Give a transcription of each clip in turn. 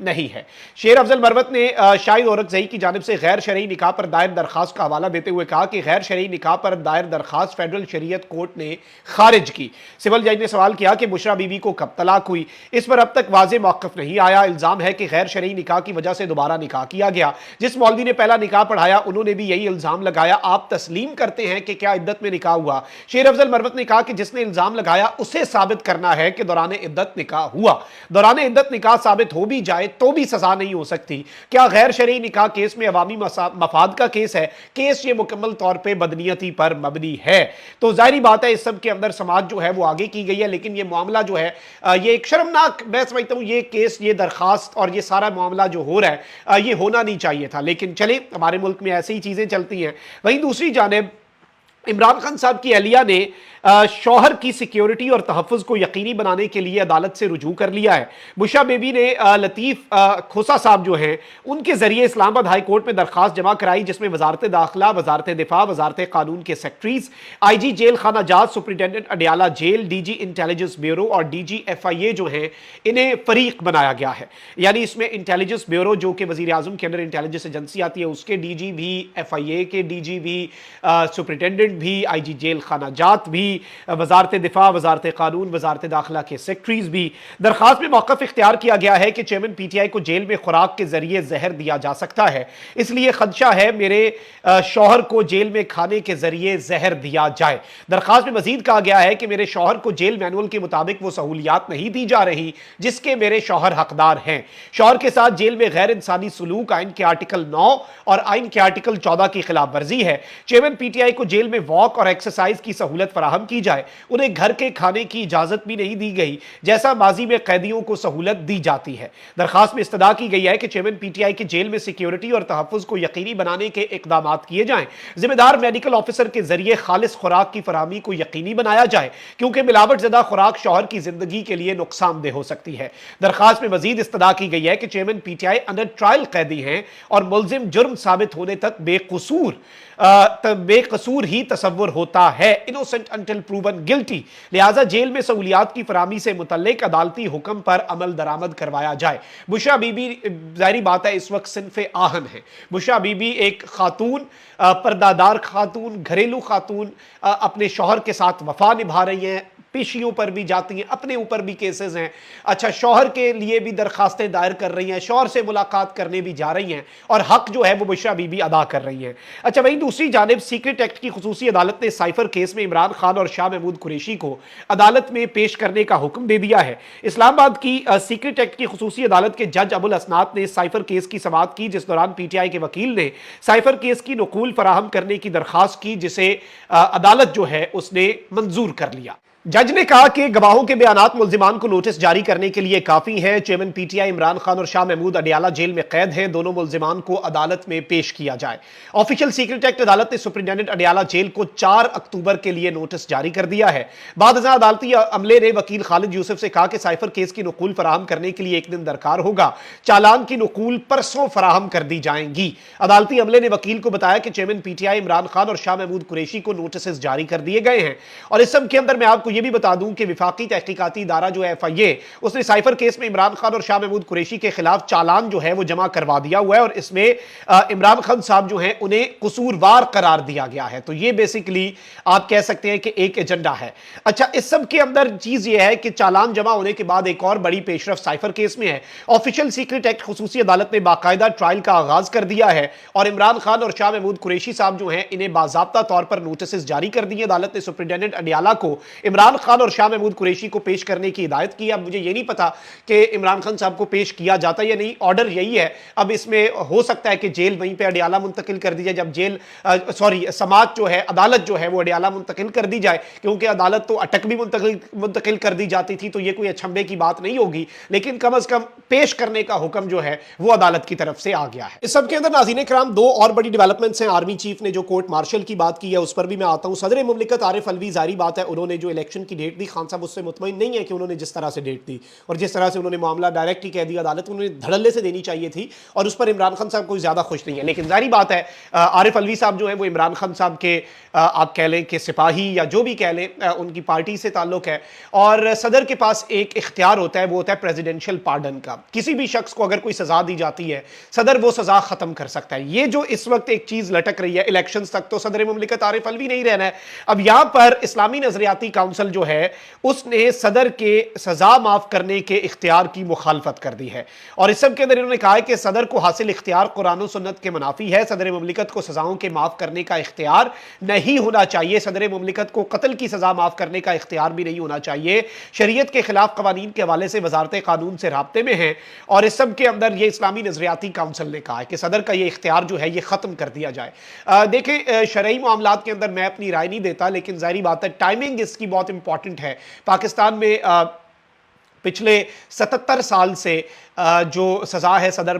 نہیں ہے۔ شیر افضل مروت نے شاہد اورکزئی کی جانب سے غیر شرعی نکاح پر دائر درخواست کا حوالہ دیتے ہوئے کہا کہ غیر شرعی نکاح پر دائر درخواست فیڈرل شریعت کورٹ نے خارج کی۔ سول جج نے سوال کیا کہ بشرا بی بی کو کب طلاق ہوئی؟ اس پر اب تک واضح موقف نہیں آیا۔ الزام ہے کہ غیر شرعی نکاح کی وجہ سے دوبارہ نکاح کیا گیا۔ جس مولوی نے پہلا نکاح پڑھایا انہوں نے بھی یہی الزام لگایا۔ آپ تسلیم کرتے ہیں کہ کیا عدت میں نکاح ہوا؟ شیر افضل مروت نے کہا کہ جس نے الزام لگایا اسے ثابت کرنا ہے کہ دوران عدت نکاح ہوا۔ دوران عدت نکاح ثابت ہو بھی جائے تو بھی سزا نہیں ہو سکتی۔ کیا غیر شرعی نکاح کیس میں عوامی مفاد کا کیس ہے؟ کیس یہ مکمل طور پہ بدنیتی پر مبنی ہے۔ تو ظاہری بات ہے اس سب کے اندر سماج جو ہے وہ آگے کی گئی ہے، لیکن یہ معاملہ جو ہے یہ ایک شرمناک، میں سمجھتا ہوں یہ کیس، یہ درخواست اور یہ سارا معاملہ جو ہو رہا ہے یہ ہونا نہیں چاہیے تھا، لیکن چلیں ہمارے ملک میں ایسی ہی چیزیں چلتی ہیں۔ وہیں دوسری جانب عمران خان صاحب کی اہلیہ نے شوہر کی سیکیورٹی اور تحفظ کو یقینی بنانے کے لیے عدالت سے رجوع کر لیا ہے۔ بشرا بیوی نے لطیف کھوسا صاحب جو ہیں ان کے ذریعے اسلام آباد ہائی کورٹ میں درخواست جمع کرائی، جس میں وزارت داخلہ، وزارت دفاع، وزارت قانون کے سیکٹریز، آئی جی جیل خانہ جات، superintendent Adiala jail, D G intelligence bureau اور D G F I A جو ہیں انہیں فریق بنایا گیا ہے۔ یعنی اس میں انٹیلیجنس بیورو جو کہ وزیر اعظم کے اندر انٹیلیجنس ایجنسی آتی ہے اس کے ڈی جی بھی، ایف آئی اے کے ڈی جی بھی، سپرنٹینڈنٹ بھی، آئی جی جیل خانہ جات بھی، وزارت دفاع، وزارت قانون، وزارت داخلہ کے سیکٹریز بھی۔ درخواست میں موقف اختیار کیا گیا ہے کہ چیئرمین پی ٹی آئی کو جیل میں خوراک کے ذریعے زہر دیا جا سکتا ہے، اس لیے خدشہ ہے میرے شوہر کو جیل میں کھانے کے ذریعے زہر دیا جائے۔ درخواست میں مزید کہا گیا ہے کہ میرے شوہر کو جیل مینول کے مطابق وہ سہولیات نہیں دی جا رہی جس کے میرے شوہر حقدار ہیں۔ شوہر کے ساتھ جیل میں غیر انسانی سلوک آئین کے آرٹیکل 9 اور آئین کے آرٹیکل 14 کی خلاف ورزی ہے۔ چیئرمین پی ٹی آئی کو جیل میں واک اور ایکسرسائز کی سہولت فراہم کی جائے، انہیں گھر کے کھانے کی اجازت بھی نہیں دی گئی جیسا ماضی میں قیدیوں کو سہولت دی جاتی ہے۔ درخواست میں استدعا کی گئی ہے کہ چیئرمین پی ٹی آئی کے جیل میں سیکیورٹی اور تحفظ کو یقینی بنانے کے اقدامات کیے جائیں، ذمہ دار میڈیکل آفیسر کے ذریعے خالص خوراک کی فراہمی کو یقینی بنایا جائے کیونکہ ملاوٹ زدہ خوراک شوہر کی زندگی کے لیے نقصان دہ ہو سکتی ہے۔ درخواست میں مزید استدعا کی گئی ہے کہ chairman P T I under trial قیدی ہیں اور ملزم جرم ثابت ہونے تک بے قصور ہی تصور ہوتا ہے، innocent until proven guilty، لہٰذا جیل میں سہولیات کی فراہمی سے متعلق عدالتی حکم پر عمل درآمد کروایا جائے۔ بشرا بی بی ظاہری بات ہے اس وقت صنف آہن ہے۔ بشرا بی بی ایک خاتون، پردہ دار خاتون، گھریلو خاتون، اپنے شوہر کے ساتھ وفا نبھا رہی ہیں، پیشیوں پر بھی جاتی ہیں، اپنے اوپر بھی کیسز ہیں، اچھا شوہر کے لیے بھی درخواستیں دائر کر رہی ہیں، شوہر سے ملاقات کرنے بھی جا رہی ہیں اور حق جو ہے وہ بشرا بی بی ادا کر رہی ہیں۔ اچھا وہیں دوسری جانب سیکرٹ ایکٹ کی خصوصی عدالت نے سائفر کیس میں عمران خان اور شاہ محمود قریشی کو عدالت میں پیش کرنے کا حکم دے دیا ہے۔ اسلام آباد کی سیکرٹ ایکٹ کی خصوصی عدالت کے جج ابو الاسناد نے سائفر کیس کی سماعت کی، جس دوران پی ٹی آئی کے وکیل نے سائفر کیس کی نقول فراہم کرنے کی درخواست کی، جسے عدالت جو ہے اس نے منظور کر لیا۔ جج نے کہا کہ گواہوں کے بیانات ملزمان کو نوٹس جاری کرنے کے لیے کافی ہیں۔ Chairman P T I Imran Khan اور شاہ محمود اڈیالہ جیل میں قید ہیں، دونوں ملزمان کو عدالت میں پیش کیا جائے۔ آفیشل سیکرٹ ایکٹ عدالت نے سپرنٹینڈنٹ اڈیالہ جیل کو 4 اکتوبر کے لیے نوٹس جاری کر دیا ہے۔ بعد ازاں عدالتی عملے نے وکیل خالد یوسف سے کہا کہ سائفر کیس کی نقول فراہم کرنے کے لیے 1 دن درکار ہوگا، چالان کی نقول پرسوں فراہم کر دی جائیں گی۔ عدالتی عملے نے وکیل کو بتایا کہ chairman P T I Imran Khan اور شاہ محمود قریشی کو نوٹسز جاری کر دیے گئے ہیں، اور اس سب کے اندر میں آپ کو یہ بھی بتا دوں کہ وفاقی تحقیقاتی ادارہ جو ہے ایف آئی اے، اس نے سائفر کیس میں عمران خان اور شاہ محمود قریشی کے خلاف چالان جو ہے وہ جمع کروا دیا ہوا ہے، اور اس میں عمران خان صاحب جو ہیں انہیں قصوروار قرار دیا گیا ہے۔ تو یہ بیسیکلی آپ کہہ سکتے ہیں کہ ایک ایجنڈا ہے۔ اچھا اس سب کے اندر چیز یہ ہے کہ چالان جمع ہونے کے بعد ایک اور بڑی پیش رفت سائفر کیس میں ہے۔ آفیشل سیکرٹ ایکٹ خصوصی عدالت نے باقاعدہ ٹرائل کا آغاز کر دیا ہے، اور عمران خان اور شاہ محمود قریشی صاحب جو ہیں انہیں باضابطہ طور پر نوٹسز جاری کر دیے۔ عدالت نے سپرنٹینڈنٹ اڈیالہ کو عمران خان اور شاہ محمود قریشی کو پیش کرنے کی ہدایت کی۔ اب مجھے یہ نہیں پتا کہ عمران خان صاحب کو پیش کیا جاتا یا نہیں، آرڈر یہی ہے۔ اب اس میں ہو سکتا ہے کہ جیل وہیں پہ اڈیالہ منتقل کر دی جائے، جب سماعت جو ہے عدالت جو ہے وہ اڈیالہ منتقل کر دی جائے، کیونکہ عدالت تو اٹک بھی منتقل کر دی جاتی تھی، تو یہ کوئی اچھمبے کی بات نہیں ہوگی، لیکن کم از کم پیش کرنے کا حکم جو ہے وہ عدالت کی طرف سے آ گیا ہے۔ اس سب کے اندر ناظرین کرام 2 اور بڑی ڈیولپمنٹس ہیں۔ آرمی چیف نے جو کورٹ مارشل کی بات کی ہے اس پر بھی میں آتا ہوں۔ صدر مملکت عارف الوی، ظاہری بات ہے انہوں نے جو الیکشن الیکشن کی ڈیٹ دی، خان صاحب اس سے مطمئن نہیں ہے کہ انہوں نے جس طرح سے ڈیٹ دی اور جس طرح سے انہوں نے معاملہ ڈائریکٹ ہی کہہ دیا عدالت، انہوں نے دھڑلے سے دینی چاہیے تھی، اور اس پر عمران خان صاحب کوئی زیادہ خوش نہیں ہے۔ لیکن ظاہری بات ہے عارف علوی صاحب جو ہیں وہ عمران خان صاحب کے آپ کہہ لیں کہ سپاہی یا جو بھی کہہ لیں، ان کی پارٹی سے تعلق ہے، اور صدر کے پاس ایک اختیار ہوتا ہے، وہ ہوتا ہے پریزیڈنشل پارڈن کا۔ کسی بھی شخص کو اگر کوئی سزا دی جاتی ہے صدر وہ سزا ختم کر سکتا ہے۔ یہ جو اس وقت ایک چیز لٹک رہی ہے الیکشنز تک تو صدر مملکت عارف علوی نہیں رہنا ہے۔ اب یہاں پر اسلامی نظریاتی کونسل جو ہے اس نے صدر کے سزا معاف کرنے کے اختیار کی مخالفت کر دی ہے، اور اس سب کے اندر انہوں نے کہا ہے کہ صدر کو حاصل اختیار قرآن و سنت کے منافی ہے، صدر مملکت کو سزاؤں کے معاف کرنے کا اختیار نہیں ہونا چاہیے، صدر مملکت کو قتل کی سزا معاف کرنے کا اختیار بھی نہیں ہونا چاہیے، شریعت کے خلاف قوانین کے حوالے سے وزارت قانون سے رابطے میں ہیں، اور اس سب کے اندر یہ اسلامی نظریاتی کونسل نے کہا ہے کہ صدر کا یہ اختیار جو ہے یہ ختم کر دیا جائے۔ دیکھیں شرعی معاملات کے اندر میں اپنی رائے نہیں دیتا، لیکن ظاہری بات ہے ٹائمنگ اس کی بہت امپورٹنٹ ہے۔ پاکستان میں پچھلے 77 سال سے جو سزا ہے صدر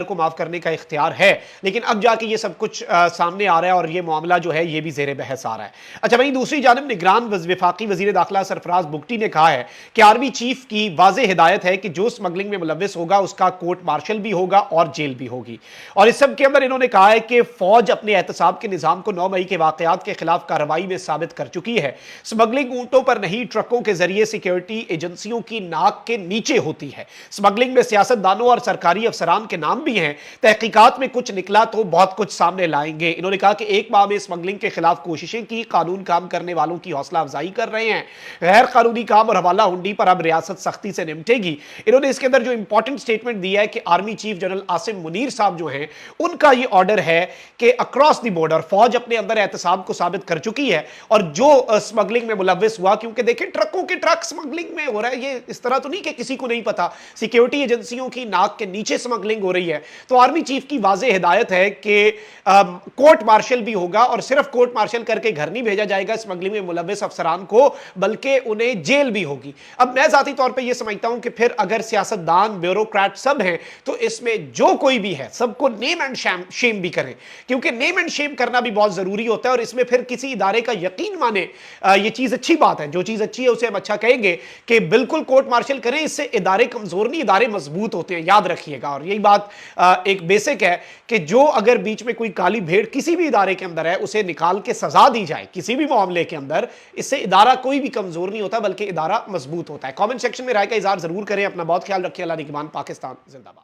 کو معاف کرنے کا اختیار ہے، لیکن اب جا کے یہ سب کچھ سامنے آ رہا ہے اور یہ معاملہ جو ہے یہ بھی زیر بحث آ رہا ہے۔ اچھا بھائی، دوسری جانب نگران وفاقی وزیر داخلہ سرفراز بگٹی نے کہا ہے کہ آرمی چیف کی واضح ہدایت ہے کہ جو اسمگلنگ میں ملوث ہوگا اس کا کورٹ مارشل بھی ہوگا اور جیل بھی ہوگی، اور اس سب کے اندر انہوں نے کہا ہے کہ فوج اپنے احتساب کے نظام کو 9 مئی کے واقعات کے خلاف کارروائی میں ثابت کر چکی ہے۔ اسمگلنگ اونٹوں پر نہیں، ٹرکوں کے ذریعے سیکیورٹی ایجنسیوں کی ناک کے نیچے ہوتی ہے۔ اسمگلنگ میں سیاست دانوں اور سرکاری افسران کے نام بھی ہیں، تحقیقات میں کچھ نکلا تو بہت کچھ سامنے لائیں گے۔ انہوں نے کہا کہ ایک ماہ میں اسمگلنگ کے خلاف کوششیں کی، قانون کام کرنے والوں کی حوصلہ افزائی کر رہے ہیں، غیر قانونی کام اور حوالہ ہنڈی پر اب ریاست سختی سے نمٹے گی۔ انہوں نے اس کے اندر جو امپورٹنٹ سٹیٹمنٹ دیا ہے کہ army chief general Asim Munir صاحب جو ہیں ان کا یہ آرڈر ہے کہ اکراس دی بارڈر فوج اپنے اندر احتساب کو ثابت کر چکی ہے، اور جو اسمگلنگ میں ملوث ہوا، کیونکہ دیکھیں ٹرکوں کے ٹرک اسمگلنگ میں ہو رہا ہے، یہ اس طرح تو نہیں کہ کسی کو نہیں پتا، سیکیورٹی ایجنسیوں کی ناک کے نیچے اسمگلنگ ہو رہی ہے، تو آرمی چیف کی واضح ہدایت ہے کہ کورٹ مارشل بھی ہوگا، اور صرف کورٹ مارشل کر کے گھر نہیں بھیجا جائے گا اسمگلنگ میں ملوث افسران کو، بلکہ انہیں جیل بھی ہوگی۔ اب میں ذاتی طور پہ یہ سمجھتا ہوں کہ پھر اگر سیاستدان بیوروکریٹ سب ہیں تو اس میں جو کوئی بھی ہے سب کو نیم اینڈ شیم بھی کریں، کیونکہ نیم اینڈ شیم کرنا بھی بہت ضروری ہوتا ہے، اور اس میں پھر کسی ادارے کا یقین مانے یہ چیز اچھی بات ہے، جو چیز اچھی ہے اسے ہم اچھا کہیں گے کہ بالکل کورٹ مارشل کریں، اس سے ادارے کمزور نہیں، ادارے مضبوط ہوتے ہیں، یاد رکھیے گا۔ اور یہی بات ایک بیسک ہے کہ جو اگر بیچ میں کوئی کالی بھیڑ کسی بھی ادارے کے اندر ہے اسے نکال کے سزا دی جائے کسی بھی معاملے کے اندر، اس سے ادارہ کوئی بھی کمزور نہیں ہوتا بلکہ ادارہ مضبوط ہوتا ہے۔ کامنٹ سیکشن میں رائے کا اظہار ضرور کریں، اپنا بہت خیال رکھیں، اللہ نگہبان، پاکستان زندہ باد۔